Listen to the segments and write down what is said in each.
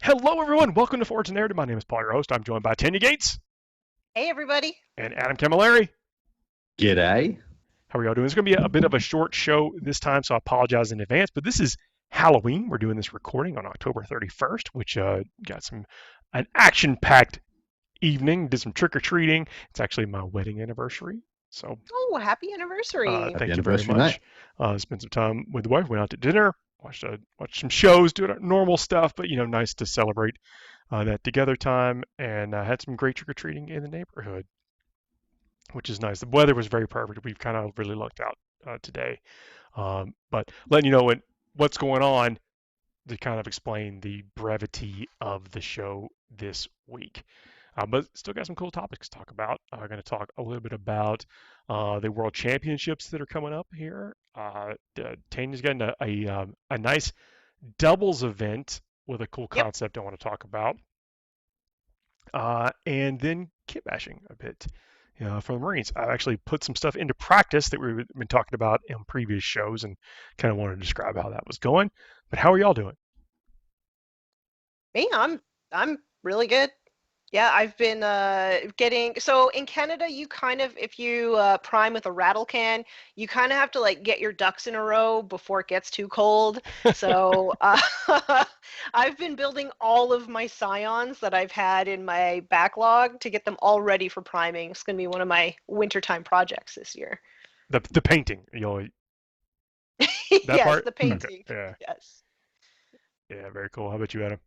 Hello, everyone. Welcome to Forge and Narrative. My name is Paul, your host. I'm joined by Tanya Gates Hey, everybody. and Adam Camilleri. G'day. How are y'all doing? It's going to be a bit of a short show this time, so I apologize in advance. But this is Halloween. We're doing this recording on October 31st, which got an action-packed evening. Did some trick or treating. It's actually my wedding anniversary, so Oh, happy anniversary. Happy thank you very anniversary, much. mate. Spent some time with the wife. Went out to dinner. Watched some shows, doing our normal stuff, but nice to celebrate that together time, and had some great trick or treating in the neighborhood, which is nice. The weather was very perfect. We've kind of really lucked out today, but letting you know what's going on to kind of explain the brevity of the show this week. But still got some cool topics to talk about. I'm going to talk a little bit about the World Championships that are coming up here. Tanya's getting a nice doubles event with a cool Yep. concept I want to talk about. And then kit bashing a bit for the Marines. I actually put some stuff into practice that we've been talking about in previous shows and kind of wanted to describe how that was going. But how are y'all doing? Me, I'm really good. Yeah, I've been getting so in Canada, you kind of if you prime with a rattle can, you kind of have to like get your ducks in a row before it gets too cold. So I've been building all of my scions that I've had in my backlog to get them all ready for priming. It's going to be one of my wintertime projects this year. The painting, that Yes, part? the Okay. painting. Yeah. Yes. Yeah, very cool. How about you, Adam?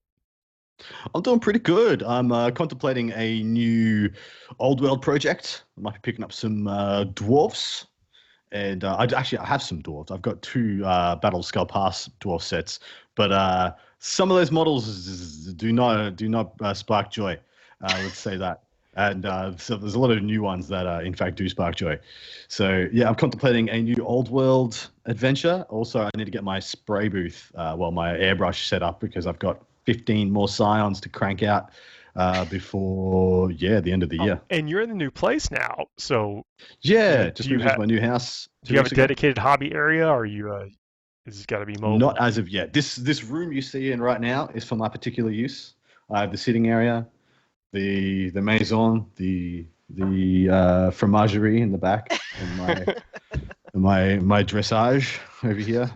I'm doing pretty good. I'm contemplating a new old world project. I might be picking up some dwarves. And I have some dwarves. I've got two Battle Skull Pass dwarf sets, but some of those models do not spark joy. Let's say that. And so there's a lot of new ones that in fact do spark joy. So yeah, I'm contemplating a new old world adventure. Also, I need to get my spray booth, my airbrush set up because I've got 15 more scions to crank out before the end of the year. And you're in the new place now, so Yeah, do just you moved into have my new house do 2 you have weeks a ago. dedicated hobby area, or is it got to be Not mobile? as of yet. This room you see in right now is for my particular use. I have the sitting area, the maison, the fromagerie in the back, and my dressage over here.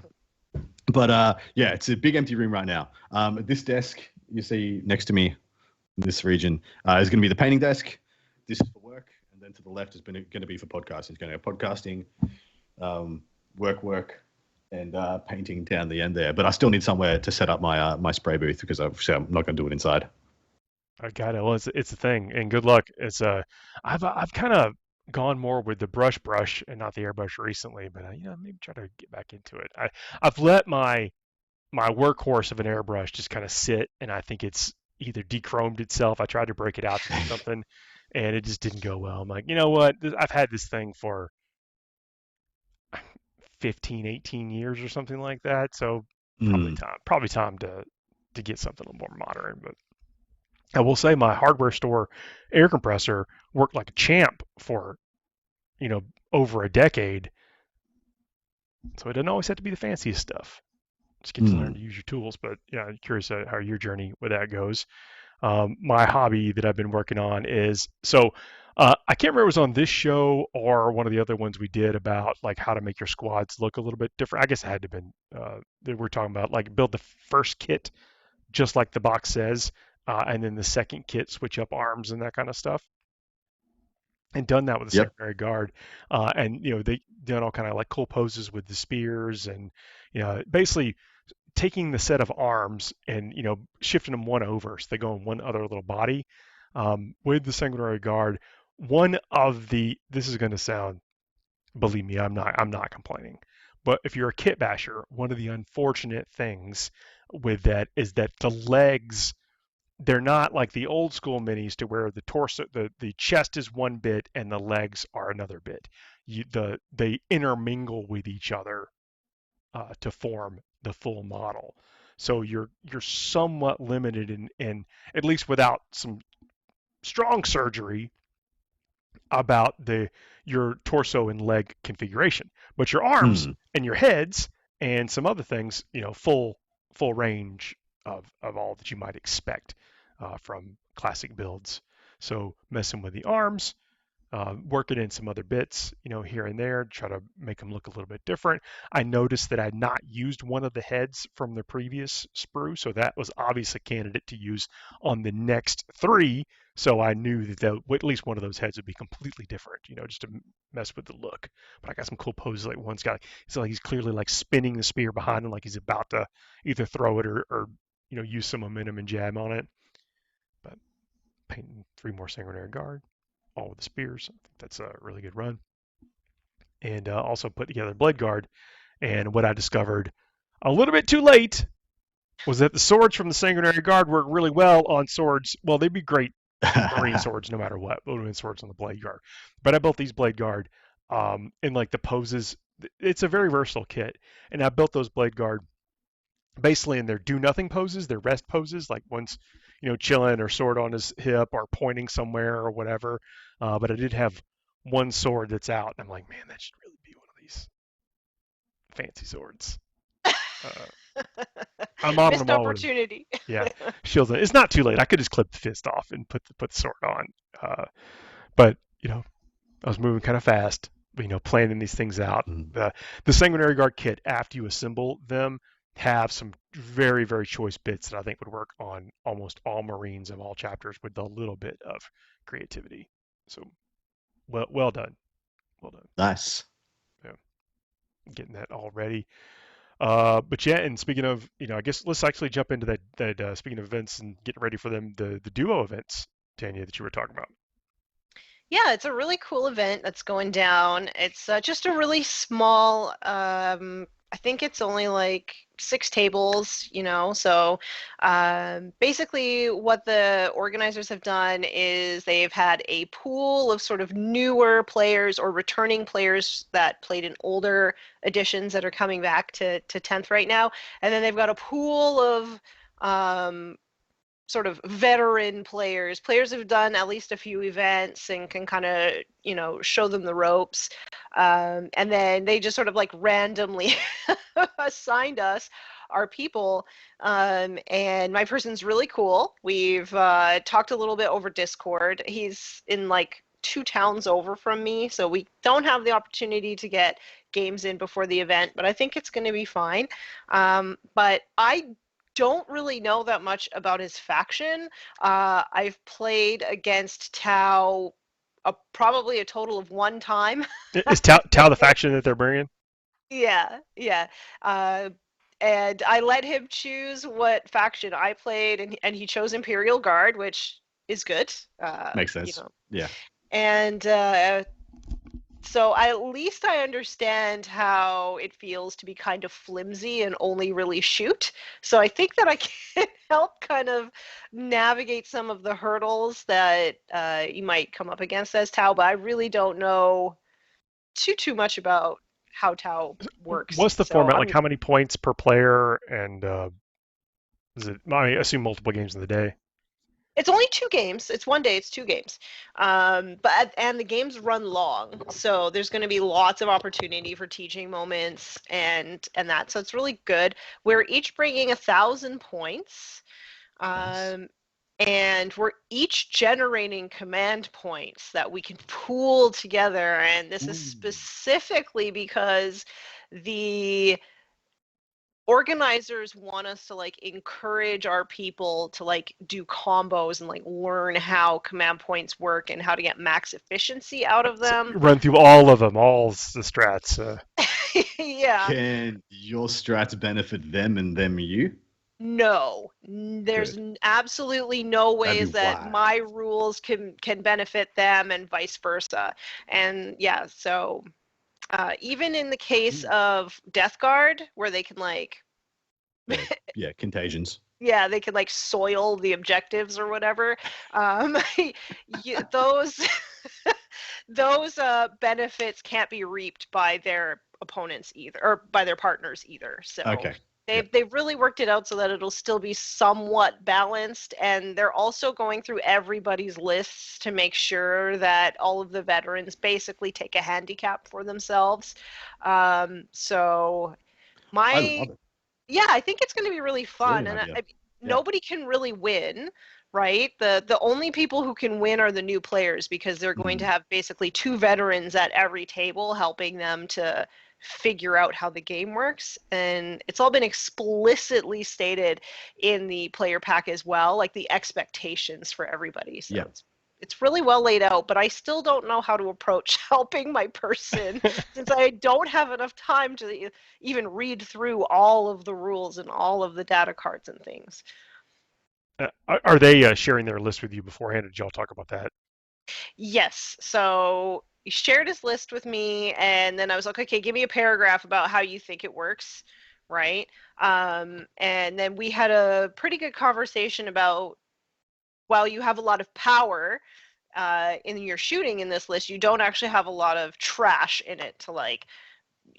But yeah, it's a big empty room right now. This desk you see next to me in this region is going to be the painting desk. This is for work, and then to the left is going to be for podcasting. It's going to have podcasting, work, and painting down the end there. But I still need somewhere to set up my spray booth because I'm not going to do it inside. I got it. Well, it's a thing, and good luck. I've kind of gone more with the brush and not the airbrush recently, but maybe try to get back into it. I've let my workhorse of an airbrush just kind of sit, and I think it's either dechromed itself. I tried to break it out to do something, and it just didn't go well. I'm like, you know what? I've had this thing for 15, 18 years or something like that, so Mm. probably time to get something a little more modern. But I will say my hardware store air compressor worked like a champ for, you know, over a decade. So it doesn't always have to be the fanciest stuff. Just get to learn Mm. to use your tools. But yeah, I'm curious how your journey with that goes. My hobby that I've been working on is I can't remember if it was on this show or one of the other ones we did about like how to make your squads look a little bit different. I guess it had to have been that we're talking about like build the first kit just like the box says, and then the second kit switch up arms and that kind of stuff. And done that with the Yep. secondary guard, and they done all kind of like cool poses with the spears and basically taking the set of arms and shifting them one over so they go in one other little body with the sanguinary guard. One of the this is going to sound, believe me, I'm not complaining, but if you're a kit basher, one of the unfortunate things with that is that the legs, they're not like the old school minis to where the torso, the chest is one bit and the legs are another bit. They intermingle with each other to form the full model. So you're somewhat limited in at least without some strong surgery about your torso and leg configuration. But your arms Mm. and your heads and some other things, full range of all that you might expect from classic builds. So messing with the arms, working in some other bits, here and there, try to make them look a little bit different. I noticed that I had not used one of the heads from the previous sprue, so that was obviously a candidate to use on the next 3. So I knew that at least one of those heads would be completely different, just to mess with the look. But I got some cool poses. Like one's got, it's like he's clearly like spinning the spear behind him, like he's about to either throw it or use some momentum and jab on it. But painting 3 more Sanguinary Guard, all with the spears. I think that's a really good run. And also put together Blade Guard. And what I discovered a little bit too late was that the swords from the Sanguinary Guard work really well on swords. Well, they'd be great Marine swords no matter what. Would have been swords on the Blade Guard. But I built these Blade Guard in like the poses. It's a very versatile kit. And I built those Blade Guard basically in their do nothing poses, their rest poses, like one's chilling or sword on his hip or pointing somewhere or whatever. But I did have one sword that's out. And I'm like, man, that should really be one of these fancy swords. I'm modeling Missed them all with, opportunity. yeah, shields. It's not too late. I could just clip the fist off and put the sword on. But I was moving kind of fast, planning these things out. The Sanguinary Guard kit, after you assemble them, have some very, very choice bits that I think would work on almost all Marines of all chapters with a little bit of creativity. So, well done. Well done. Nice. Yeah. Getting that all ready. But yeah, and speaking of, I guess let's actually jump into that speaking of events and getting ready for them, the duo events, Tanya, that you were talking about. Yeah, it's a really cool event that's going down. It's just a really small, I think it's only like 6 tables, so basically what the organizers have done is they've had a pool of sort of newer players or returning players that played in older editions that are coming back to 10th right now, and then they've got a pool of sort of veteran players who've done at least a few events and can kind of, show them the ropes. And then they just sort of like randomly assigned us our people. And my person's really cool. We've talked a little bit over Discord. He's in like 2 towns over from me, so we don't have the opportunity to get games in before the event, but I think it's going to be fine. But I don't really know that much about his faction. I've played against Tau probably a total of 1 time. Is Tau the faction that they're bringing? Yeah. And I let him choose what faction I played, and he chose Imperial Guard, which is good. Makes sense. Yeah. And so at least I understand how it feels to be kind of flimsy and only really shoot. So I think that I can help kind of navigate some of the hurdles that you might come up against as Tau, but I really don't know too much about how Tau works. What's the format? Like how many points per player? And is it, I assume multiple games in the day? It's only 2 games. It's 1 day. It's 2 games. And the games run long, so there's going to be lots of opportunity for teaching moments and that. So it's really good. We're each bringing 1,000 points, and we're each generating command points that we can pool together. And this is specifically because the organizers want us to like encourage our people to like do combos and like learn how command points work and how to get max efficiency out of them. So run through all of them, all the strats. Yeah. Can your strats benefit them and them you? No, there's absolutely no ways that my rules can benefit them and vice versa. And yeah, so even in the case of Death Guard, where they can like contagions. Yeah, they can like soil the objectives or whatever. Those benefits can't be reaped by their opponents either, or by their partners either. So they've really worked it out so that it'll still be somewhat balanced, and they're also going through everybody's lists to make sure that all of the veterans basically take a handicap for themselves. I love it. Yeah, I think it's going to be really fun. Brilliant idea. nobody can really win, right? The only people who can win are the new players because they're going to have basically 2 veterans at every table helping them to figure out how the game works. And it's all been explicitly stated in the player pack as well, like the expectations for everybody. So it's really well laid out, but I still don't know how to approach helping my person since I don't have enough time to even read through all of the rules and all of the data cards and things. Are they sharing their list with you beforehand? Or did y'all talk about that? Yes. So he shared his list with me, and then I was like, okay, give me a paragraph about how you think it works, right? And then we had a pretty good conversation about, while you have a lot of power in your shooting in this list, you don't actually have a lot of trash in it to like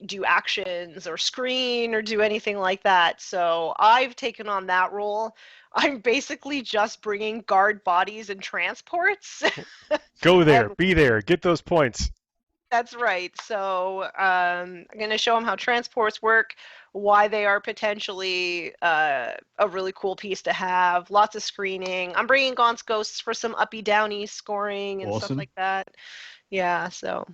do actions or screen or do anything like that. So I've taken on that role. I'm basically just bringing guard bodies and transports. Go there, And be there, get those points. that's right. So I'm going to show them how transports work, why they are potentially a really cool piece to have. Lots of screening. I'm bringing Gaunt's Ghosts for some uppy downy scoring and stuff like that. Yeah, so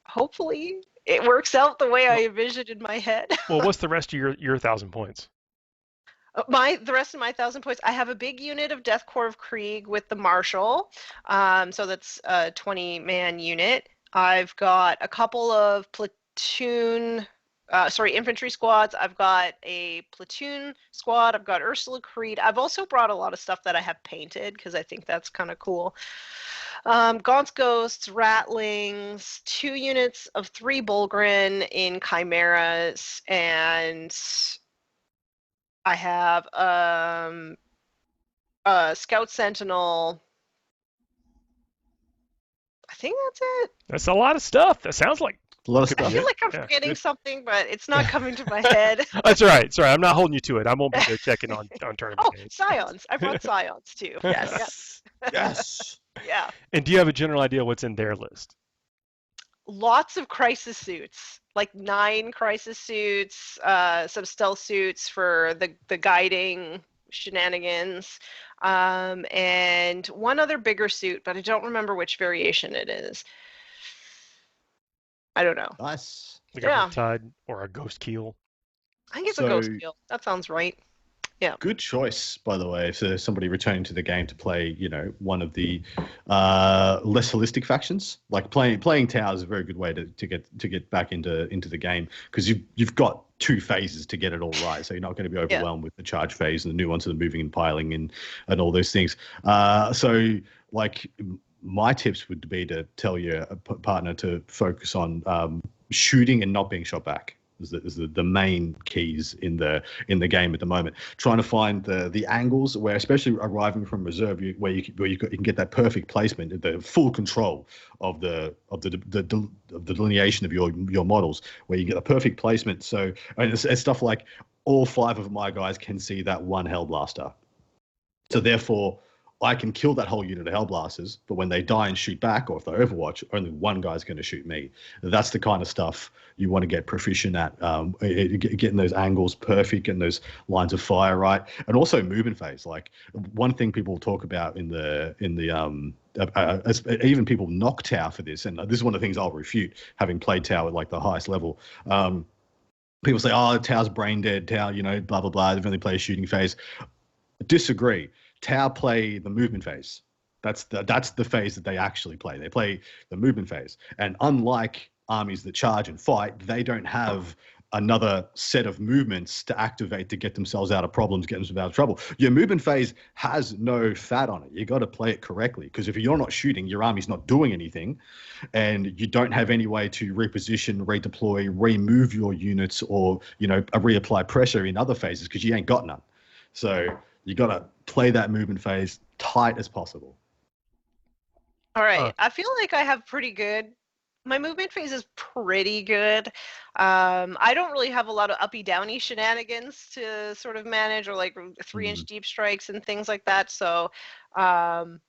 hopefully it works out the way I envisioned in my head. Well, what's the rest of your 1,000 points? The rest of my 1,000 points, I have a big unit of Death Corps of Krieg with the Marshal. So that's a 20-man unit. I've got a couple of infantry squads. I've got a platoon squad. I've got Ursula Creed. I've also brought a lot of stuff that I have painted because I think that's kind of cool. Gaunt's Ghosts, Ratlings, 2 units of 3 Bulgrin in Chimeras, and I have a Scout Sentinel. I think that's it. That's a lot of stuff. That sounds like a lot of stuff. I feel like I'm forgetting something, but it's not coming to my head. That's all right. Sorry, I'm not holding you to it. I won't be there checking on tournament days. Scions. I brought Scions too. Yes. Yes. Yeah. And do you have a general idea what's in their list? Lots of crisis suits, like 9 crisis suits, some stealth suits for the guiding shenanigans, and one other bigger suit, but I don't remember which variation it is. I don't know. Nice. Like a Tide or a Ghost Keel? I think it's a Ghost Keel. That sounds right. Yeah. Good choice, by the way, for somebody returning to the game to play, one of the less holistic factions. Like playing Tau is a very good way to get back into the game because you've got 2 phases to get it all right. So you're not going to be overwhelmed with the charge phase and the nuance of the moving and piling and all those things. So like my tips would be to tell your partner to focus on shooting and not being shot back. Is the main keys in the game at the moment. Trying to find the angles where, especially arriving from reserve, where you can get that perfect placement, the full control of the delineation of your models, where you get a perfect placement. So and it's stuff like all 5 of my guys can see that 1 Hellblaster. So therefore, I can kill that whole unit of Hellblasters, but when they die and shoot back, or if they Overwatch, only 1 guy's going to shoot me. That's the kind of stuff you want to get proficient at, getting those angles perfect and those lines of fire right, and also movement phase. Like one thing people talk about even people knock Tau for this, and this is one of the things I'll refute, having played Tau at like the highest level. People say, "Oh, Tau's brain dead. Tau, blah blah blah. They've only played a shooting phase." Disagree. Tau play the movement phase. That's the phase that they actually play. They play the movement phase. And unlike armies that charge and fight, they don't have another set of movements to activate to get themselves out of problems, get themselves out of trouble. Your movement phase has no fat on it. You got to play it correctly, because if you're not shooting, your army's not doing anything, and you don't have any way to reposition, redeploy, remove your units, or reapply pressure in other phases because you ain't got none. So you got to play that movement phase tight as possible. All right. I feel like I have my movement phase is pretty good. I don't really have a lot of uppy downy shenanigans to sort of manage, or like 3-inch deep strikes and things like that. So, we'll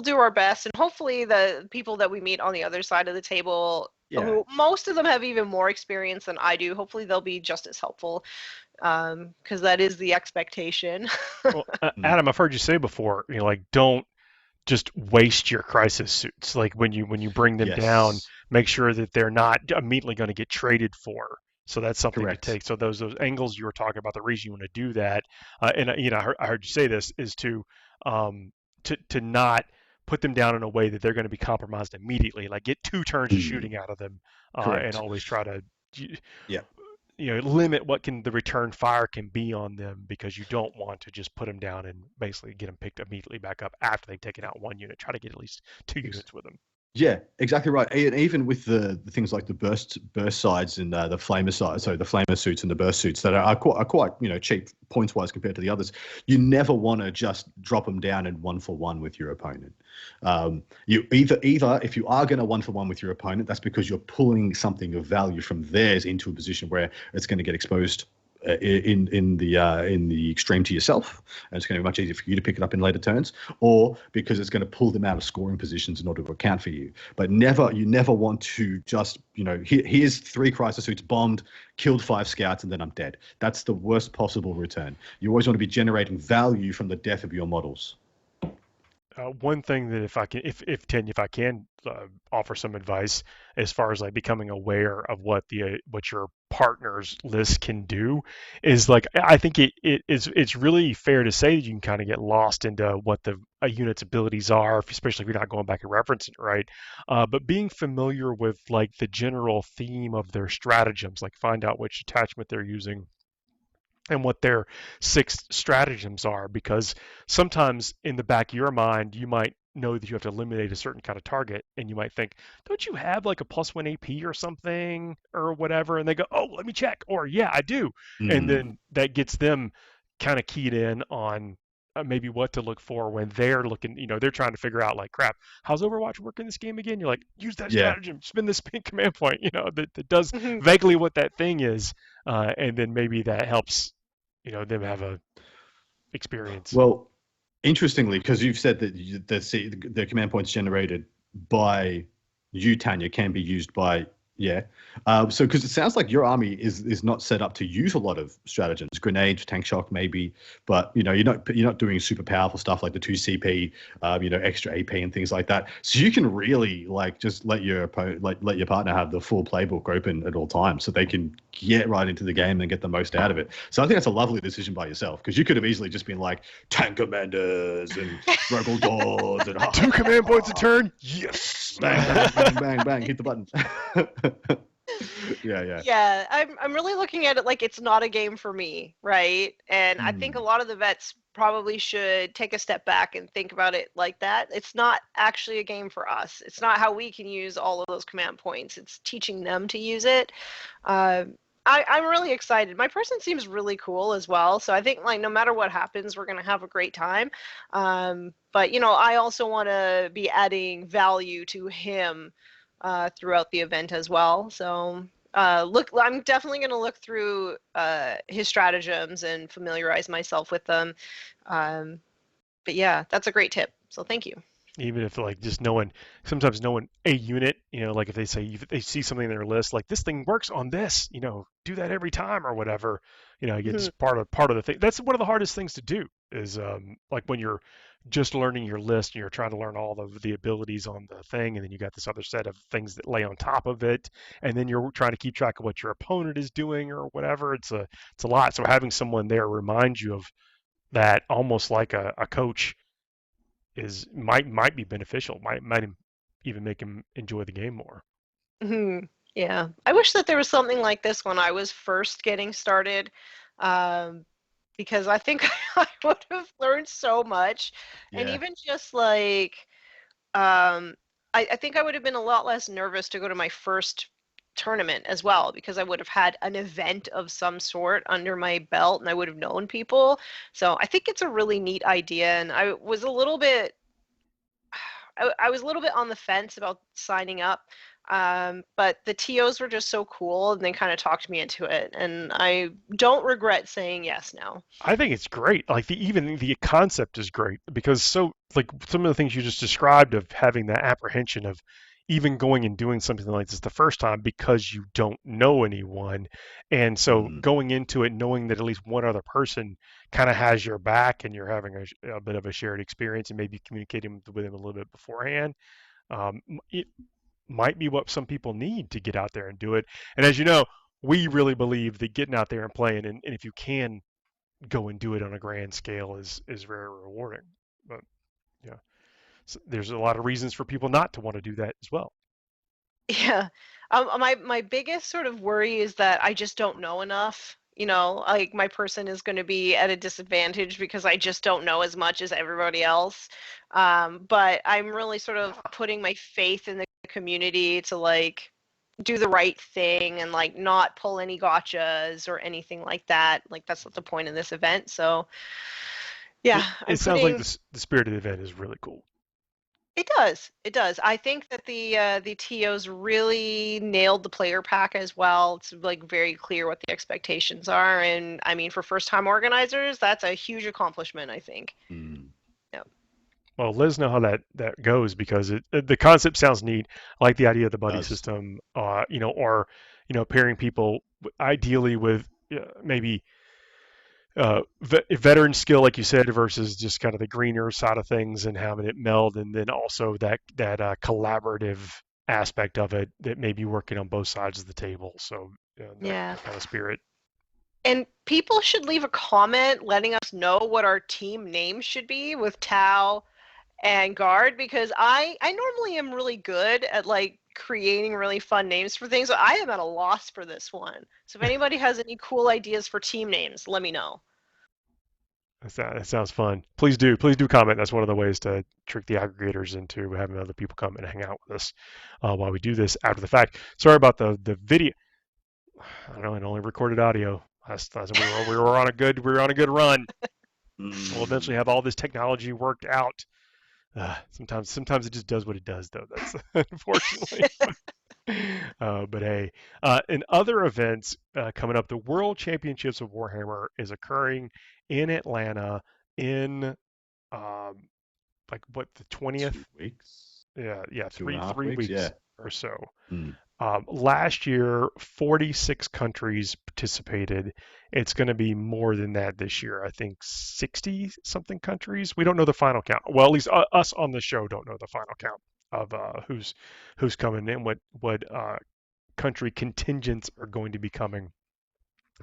do our best, and hopefully the people that we meet on the other side of the table Yeah. who most of them have even more experience than I do. Hopefully they'll be just as helpful, because that is the expectation. Well, Mm. Adam, I've heard you say before, like don't just waste your crisis suits. Like when you bring them down, Yes. make sure that they're not immediately going to get traded for. So that's something to Correct. take. So those angles you were talking about, the reason you want to do that, and I heard you say this is um, to not put them down in a way that they're going to be compromised immediately. Like get 2 turns of Mm. shooting out of them, and Correct. always try to Yeah. limit what can the return fire can be on them, because you don't want to just put them down and basically get them picked immediately back up after they've taken out 1 unit. Try to get at least 2 units with them. Yeah, exactly right. And even with the things like the burst sides and the flamer side, so the flamer suits and the burst suits that are quite cheap points wise compared to the others. You never want to just drop them down in 1-for-1 with your opponent. You either if you are going to 1-for-1 with your opponent, that's because you're pulling something of value from theirs into a position where it's going to get exposed in the extreme to yourself, and it's going to be much easier for you to pick it up in later turns, or because it's going to pull them out of scoring positions in order to account for you. But you never want to just here's 3 crisis suits bombed, killed 5 scouts, and then I'm dead. That's the worst possible return. You always want to be generating value from the death of your models. One thing that if I can offer some advice as far as like becoming aware of what your partner's list can do, is like I think it's really fair to say that you can kind of get lost into what the a unit's abilities are, especially if you're not going back and referencing it, right? But being familiar with like the general theme of their stratagems, like find out which attachment they're using and what their 6 stratagems are, because sometimes in the back of your mind you might know that you have to eliminate a certain kind of target, and you might think, don't you have like a +1 AP or something or whatever, and they go, oh, let me check, or yeah, I do. And Mm. then that gets them kind of keyed in on maybe what to look for when they're looking, they're trying to figure out like, crap, how's Overwatch work in this game again? You're like, use that Yeah. stratagem, spin this pink command point, that does vaguely what that thing is, and then maybe that helps them have a experience. Well, interestingly, because you've said that the command points generated by you, Tanya, can be used by so because it sounds like your army is not set up to use a lot of stratagems, grenades, tank shock, maybe, but you're not doing super powerful stuff like the 2 CP, extra AP and things like that. So you can really like just let your opponent, let your partner have the full playbook open at all times, so they can get right into the game and get the most out of it. So I think that's a lovely decision by yourself, because you could have easily just been like tank commanders and rogal doors and 2 command points a turn. Yes. bang bang bang bang bang, hit the button. Yeah. Yeah, I'm really looking at it like it's not a game for me, right? And I think a Mm. lot of the vets probably should take a step back and think about it like that. It's not actually a game for us. It's not how we can use all of those command points. It's teaching them to use it. Uh, I'm really excited. My person seems really cool as well. So I think like no matter what happens, we're gonna have a great time. But I also want to be adding value to him throughout the event as well. So I'm definitely going to look through his stratagems and familiarize myself with them. But yeah, that's a great tip. So thank you. Even if like just sometimes knowing a unit, like if if they see something in their list, like this thing works on this, do that every time or whatever, it's Mhm. part of the thing. That's one of the hardest things to do is like when you're just learning your list and you're trying to learn all of the abilities on the thing, and then you got this other set of things that lay on top of it, and then you're trying to keep track of what your opponent is doing or whatever. It's a lot. So having someone there remind you of that, almost like a coach, might be beneficial. Might even make him enjoy the game more. Mhm. Yeah, I wish that there was something like this when I was first getting started, um, because I think I would have learned so much, and Yeah. even just like um, I think I would have been a lot less nervous to go to my first tournament as well, because I would have had an event of some sort under my belt and I would have known people. So I think it's a really neat idea, and I was a little bit on the fence about signing up, but the TOs were just so cool and they kind of talked me into it, and I don't regret saying yes now. I think it's great. Like even the concept is great, because so like some of the things you just described of having that apprehension of even going and doing something like this the first time because you don't know anyone. And so Mm. going into it knowing that at least one other person kind of has your back and you're having a bit of a shared experience and maybe communicating with them a little bit beforehand, it might be what some people need to get out there and do it. And as you know, we really believe that getting out there and playing, and if you can go and do it on a grand scale, is very rewarding. But yeah, so there's a lot of reasons for people not to want to do that as well. Yeah. My biggest sort of worry is that I just don't know enough. You know, like my person is going to be at a disadvantage because I just don't know as much as everybody else. But I'm really sort of putting my faith in the community to like do the right thing and like not pull any gotchas or anything like that. Like that's not the point of this event. So yeah, It I'm sounds like putting the spirit of the event is really cool. it does. It does. I think that the TOs really nailed the player pack as well. It's like very clear what the expectations are, and I mean for first time organizers, that's a huge accomplishment. I think. Mm. Yep. Well, let us know how that goes because the concept sounds neat. I like the idea of the buddy Does. system, or pairing people ideally with maybe veteran skill, like you said, versus just kind of the greener side of things and having it meld, and then also that collaborative aspect of it that may be working on both sides of the table. So Yeah. that kind of spirit. And people should leave a comment letting us know what our team name should be with Tau and Guard because I normally am really good at like creating really fun names for things. So I am at a loss for this one. So if anybody has any cool ideas for team names, let me know. That sounds fun. Please do comment. That's one of the ways to trick the aggregators into having other people come and hang out with us while we do this after the fact. Sorry about the video. I don't know, it only recorded audio. We were on a good run. We'll eventually Mm. have all this technology worked out. Sometimes it just does what it does, though. That's unfortunately. But hey, in other events coming up, the World Championships of Warhammer is occurring in Atlanta in um, like what, the 20th? 2 weeks, Yeah, two and a half three weeks. weeks Yeah. or so. Mm. Last year, 46 countries participated. It's going to be more than that this year. I think 60 something countries. We don't know the final count. Well, at least us on the show don't know the final count of who's coming in, what country contingents are going to be coming.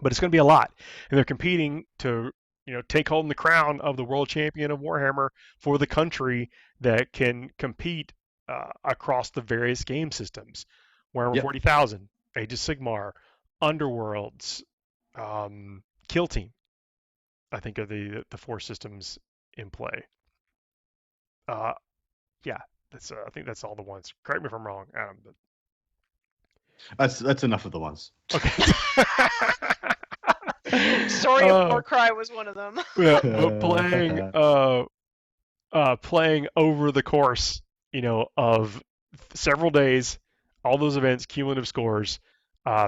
But it's going to be a lot, and they're competing to take home the crown of the world champion of Warhammer for the country that can compete across the various game systems. Warhammer Yep. 40,000, Age of Sigmar, Underworlds, Kill Team, I think are the four systems in play. Uh, yeah, I think that's all the ones. Correct me if I'm wrong, Adam. But... That's enough of the ones. Okay. Story of Warcry was one of them. Yeah, but playing over the course, of several days, all those events, cumulative scores.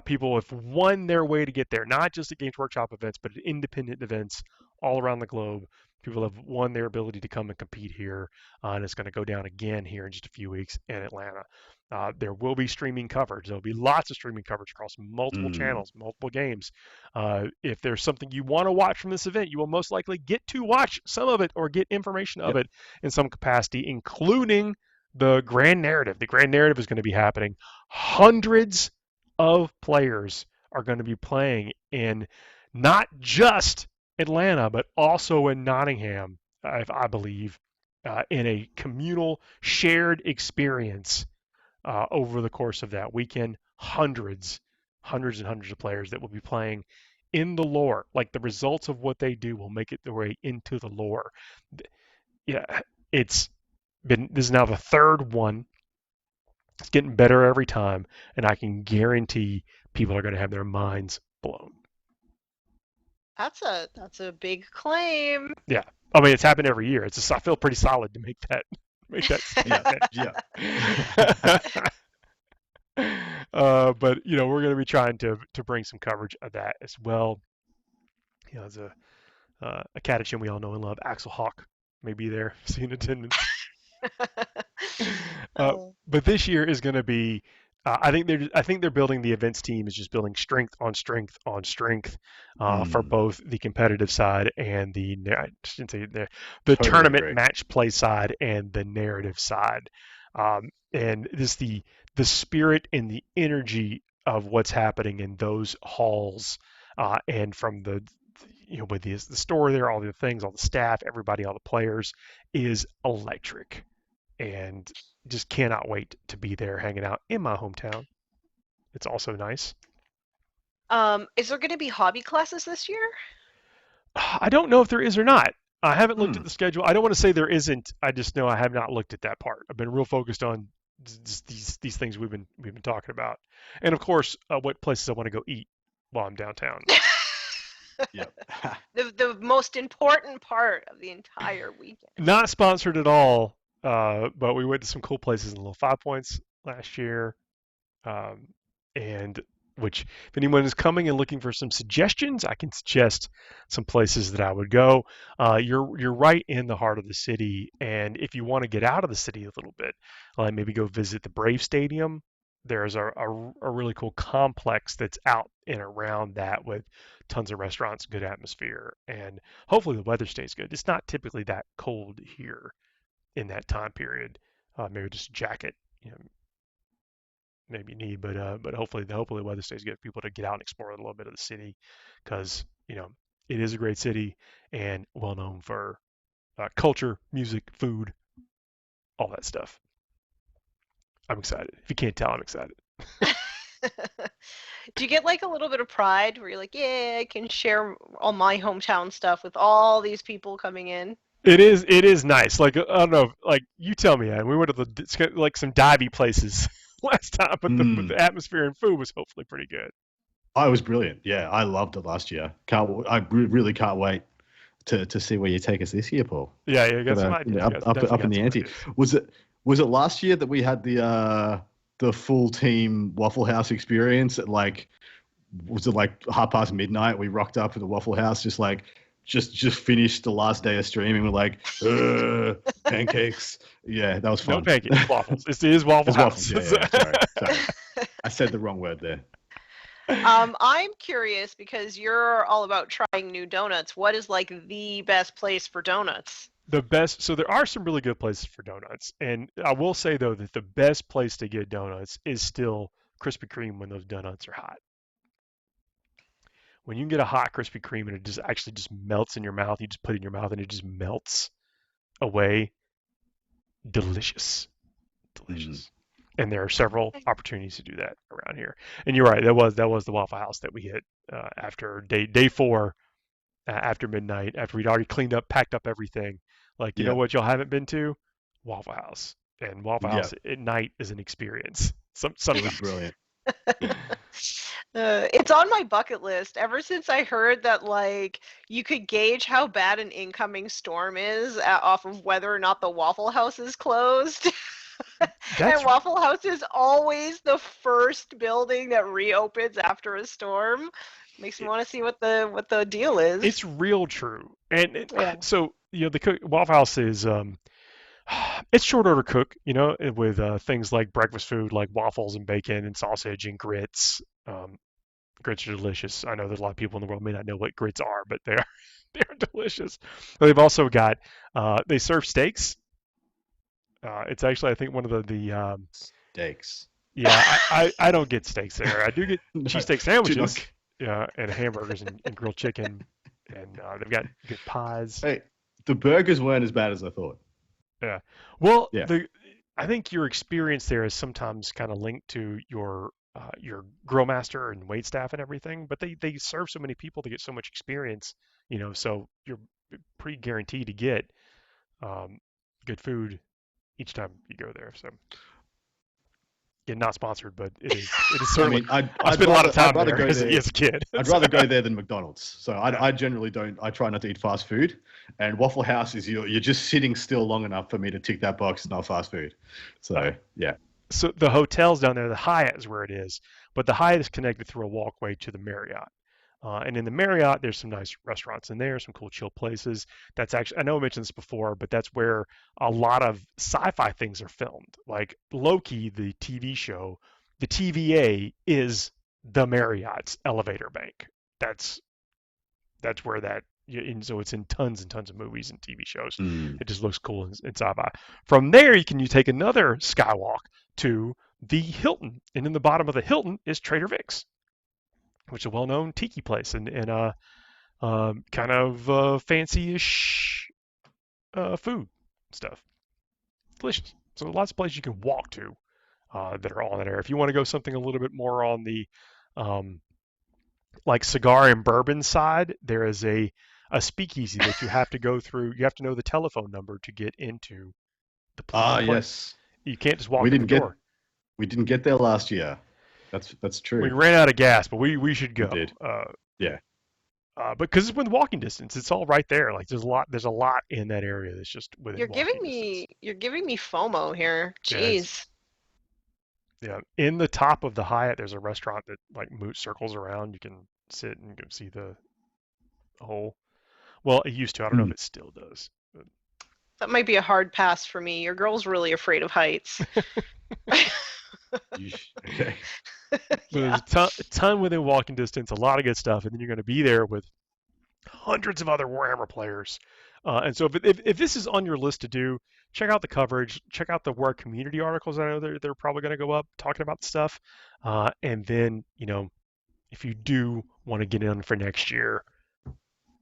People have won their way to get there, not just at Games Workshop events, but at independent events all around the globe. People have won their ability to come and compete here, and it's going to go down again here in just a few weeks in Atlanta. There will be streaming coverage. There'll be lots of streaming coverage across multiple Mm. channels, multiple games. If there's something you want to watch from this event, you will most likely get to watch some of it or get information of Yep. it in some capacity, including the grand narrative. The grand narrative is going to be happening. Hundreds of players are going to be playing in not just Atlanta, but also in Nottingham, I believe, in a communal shared experience over the course of that weekend. Hundreds and hundreds of players that will be playing in the lore. Like the results of what they do will make it their way into the lore. Yeah, it's this is now the third one. It's getting better every time, and I can guarantee people are going to have their minds blown. That's a big claim. Yeah, I mean it's happened every year. I feel pretty solid to make that statement. Yeah. But we're going to be trying to bring some coverage of that as well. As a Catachin we all know and love, Axel Hawk may be there, see in attendance. uh, Oh. but this year is going to be. I think they're building the events team is just building strength on strength on strength for Mm, both the competitive side and I shouldn't say the totally tournament agree. match play side and the narrative side. And this the spirit and the energy of what's happening in those halls and from with the store there, all the things, all the staff, everybody, all the players is electric, and just cannot wait to be there hanging out in my hometown. It's also nice. Is there going to be hobby classes this year? I don't know if there is or not. I haven't looked at Hmm. the schedule. I don't want to say there isn't. I just know I have not looked at that part. I've been real focused on just these things we've been talking about, and of course, what places I want to go eat while I'm downtown. Yep. The most important part of the entire weekend. Not sponsored at all, but we went to some cool places in Little Five Points last year. Um, and which, if anyone is coming and looking for some suggestions, I can suggest some places that I would go. You're right in the heart of the city, and if you want to get out of the city a little bit, like maybe go visit the Brave Stadium. There's a really cool complex that's out and around that with tons of restaurants, good atmosphere, and hopefully the weather stays good. It's not typically that cold here in that time period. Maybe just a jacket, you know, maybe need, but hopefully the weather stays good for people to get out and explore a little bit of the city, because it is a great city and well known for culture, music, food, all that stuff. I'm excited. If you can't tell, I'm excited. Do you get like a little bit of pride where you're like, yeah, I can share all my hometown stuff with all these people coming in? It is nice. Like I don't know, like you tell me, and we went to like some divey places last time, but Mm. the atmosphere and food was hopefully pretty good. I was brilliant. Yeah, I loved it last year. Really can't wait to see where you take us this year, Paul. Yeah, you got some Gotta ideas. You got definitely up in got the some ante. ideas. Was it last year that we had the full team Waffle House experience at like, was it like midnight? We rocked up at the Waffle House, just finished the last day of streaming. We're like, pancakes. Yeah, that was No fun. pancakes, waffles. It is Waffle It's waffles. House. Yeah, yeah. Sorry. I said the wrong word there. I'm curious because you're all about trying new donuts. What is like the best place for donuts? The best, so there are some really good places for donuts, and I will say though that the best place to get donuts is still Krispy Kreme when those donuts are hot. When you can get a hot Krispy Kreme and it just actually just melts in your mouth, you just put it in your mouth and it just melts away. Delicious, Mm. delicious. And there are several opportunities to do that around here. And you're right, that was the Waffle House that we hit after day four, after midnight, after we'd already cleaned up, packed up everything. Like, you know Yeah, what y'all haven't been to? Waffle House. And Waffle yeah. House at night is an experience. It was Sometimes. brilliant. It's on my bucket list ever since I heard that like you could gauge how bad an incoming storm is off of whether or not the Waffle House is closed. And That's Waffle House is always the first building that reopens after a storm. Makes me want to see what the deal is. it's real true. And Yeah. so the Waffle House is it's short order cook, with things like breakfast food like waffles and bacon and sausage and grits. Grits are delicious. I know there's a lot of people in the world may not know what grits are, but they are they're delicious. But they've also got they serve steaks. It's actually, I think, one of the Steaks. yeah, I don't get steaks there. I do get No, cheesesteak do sandwiches, not. and hamburgers and grilled chicken, and they've got good pies. Hey, the burgers weren't as bad as I thought. Yeah. Well, Yeah. I think your experience there is sometimes kind of linked to your grill master and wait staff and everything, but they serve so many people to get so much experience, so you're pretty guaranteed to get um, good food each time you go there. So, yeah, not sponsored, but it is I certainly. mean, I'd I I'd spent a lot rather of time I'd rather there go as there. a kid. I'd So, rather go there than McDonald's. So yeah. I generally don't. I try not to eat fast food. And Waffle House is you're just sitting still long enough for me to tick that box. It's not fast food. Uh, So yeah. so the hotels down there, the Hyatt is where it is, but the Hyatt is connected through a walkway to the Marriott. And in the Marriott, there's some nice restaurants in there, some cool chill places. That's actually, I know I mentioned this before, but that's where a lot of sci-fi things are filmed. Like Loki, the TV show, the TVA is the Marriott's elevator bank. That's where that. And so it's in tons and tons of movies and TV shows. Mm. It just looks cool in sci-fi. From there, you take another skywalk to the Hilton, and in the bottom of the Hilton is Trader Vic's, which is a well-known tiki place and kind of fancy-ish food stuff. Delicious. So lots of places you can walk to that are all in that area. If you want to go something a little bit more on the um, like cigar and bourbon side, there is a speakeasy that you have to go through. You have to know the telephone number to get into the Ah, place. yes. You can't just walk We in the didn't get door. we didn't get there last year. That's We true. ran out of gas, but we should We go. did. Yeah. Because it's within walking distance, it's all right there. Like there's a lot in that area that's just within walking distance. You're giving me FOMO here. Yeah, Jeez. yeah. In the top of the Hyatt, there's a restaurant that like moves circles around. You can sit and go see the whole. Well, it used to. I don't know if Mm. it still does. But That might be a hard pass for me. Your girl's really afraid of heights. Okay. there's a ton within walking distance. A lot of good stuff, and then you're going to be there with hundreds of other Warhammer players. And so if this is on your list to do, check out the coverage, check out the War community articles. I know they're probably going to go up talking about the stuff. And then, if you do want to get in for next year,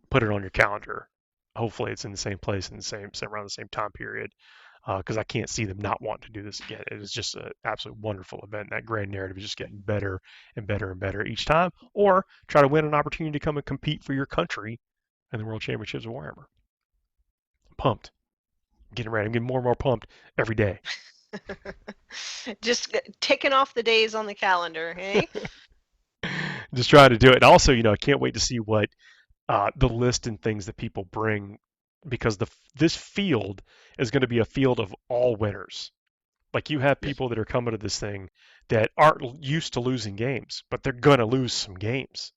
put it on your calendar. Hopefully it's in the same place in the same around the same time period. Because I can't see them not wanting to do this again. It is just an absolutely wonderful event. That grand narrative is just getting better and better and better each time. Or try to win an opportunity to come and compete for your country in the World Championships of Warhammer. I'm pumped. I'm getting ready. I'm getting more and more pumped every day. Just ticking off the days on the calendar, hey? Just trying to do it. And also, I can't wait to see what the list and things that people bring, because this field is going to be a field of all winners. Like you have people that are coming to this thing that aren't used to losing games, but they're going to lose some games.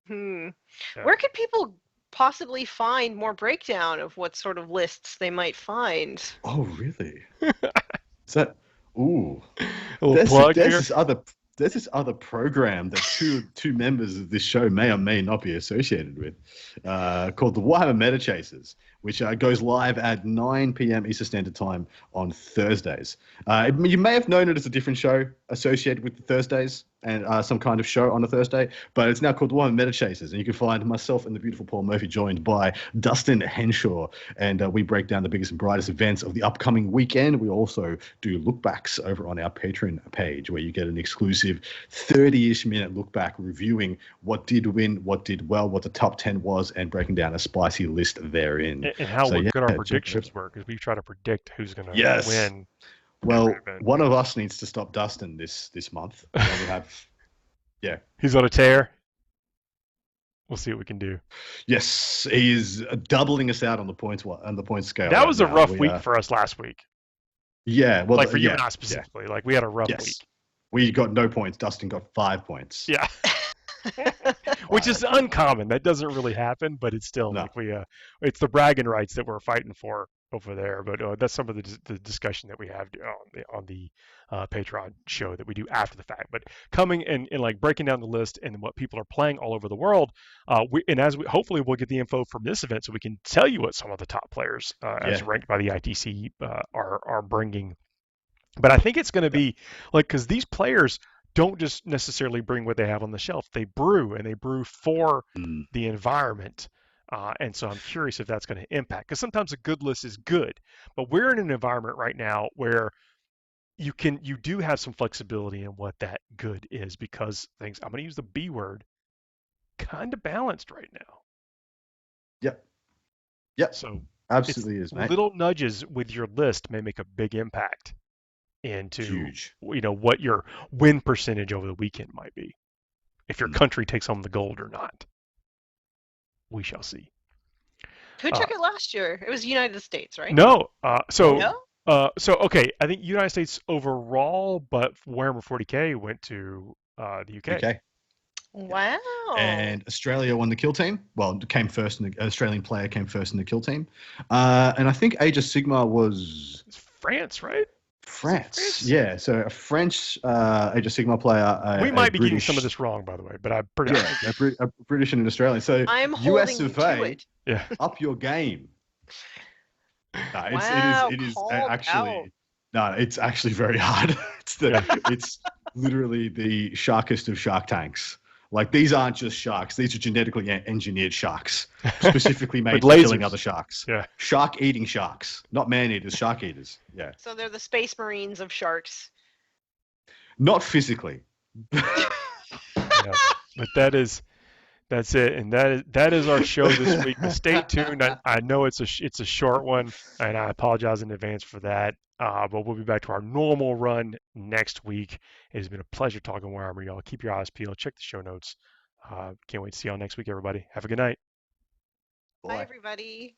Hmm. Yeah. Where could people possibly find more breakdown of what sort of lists they might find? Oh, really? Is that? Ooh. A little plug here. There's this other program that two members of this show may or may not be associated with, called the Warhammer Meta Chasers, which goes live at 9 p.m. Eastern Standard Time on Thursdays. You may have known it as a different show associated with the Thursdays and some kind of show on a Thursday, but it's now called the Warhammer Meta Chasers, and you can find myself and the beautiful Paul Murphy joined by Dustin Henshaw, and we break down the biggest and brightest events of the upcoming weekend. We also do lookbacks over on our Patreon page, where you get an exclusive 30-ish minute look back reviewing what did win, what did well, what the top 10 was, and breaking down a spicy list therein. And how good our predictions were, because we try to predict who's going to win. Well, one of us needs to stop Dustin this month. We have, He's on a tear. We'll see what we can do. Yes, he is doubling us out on the points scale. That was a rough week for us last week. Yeah, well, like for you and I specifically, like we had a rough week. We got no points. Dustin got 5 points. Yeah. Which is uncommon. That doesn't really happen, but it's still like it's the bragging rights that we're fighting for over there. But that's some of the discussion that we have on the Patreon show that we do after the fact. But coming and like breaking down the list and what people are playing all over the world, hopefully we'll get the info from this event so we can tell you what some of the top players as ranked by the ITC are bringing. But I think it's going to be like, because these players don't just necessarily bring what they have on the shelf. They brew, and they brew for the environment. And so I'm curious if that's going to impact, because sometimes a good list is good, but we're in an environment right now where you do have some flexibility in what that good is, because things, I'm going to use the B word, kind of balanced right now. Yep. So absolutely is, mate. Little nudges with your list may make a big impact into huge. What your win percentage over the weekend might be, if your country takes home the gold or not. We shall see. Who took it last year? It was the United States, right? No. No? Okay, I think United States overall, but Warhammer 40k went to the UK. Wow. And Australia won the kill team. Well, came first. In the Australian player came first in the kill team. And I think Age of Sigma was It's France, right? Is it France. France? Yeah, so a French Age of Sigma player, We a might be getting some of British, this wrong, by the way, but I'm pretty. yeah, a British and an Australian. So I'm US holding you of to A, it. Yeah. up your game. No, Wow, it is called out. actually no, it's actually very hard. Yeah. It's literally the sharkest of shark tanks. Like these aren't just sharks; these are genetically engineered sharks, specifically made With for killing lasers. other sharks. Yeah. Shark eating sharks, not man eaters. Shark eaters. Yeah, So they're the Space Marines of sharks. not physically. Yeah. But that's it, and that is our show this week. But stay tuned. I know it's a short one, and I apologize in advance for that. But we'll be back to our normal run next week. It has been a pleasure talking Warhammer, y'all. Keep your eyes peeled. Check the show notes. Can't wait to see y'all next week, everybody. Have a good night. Bye, Boy. everybody.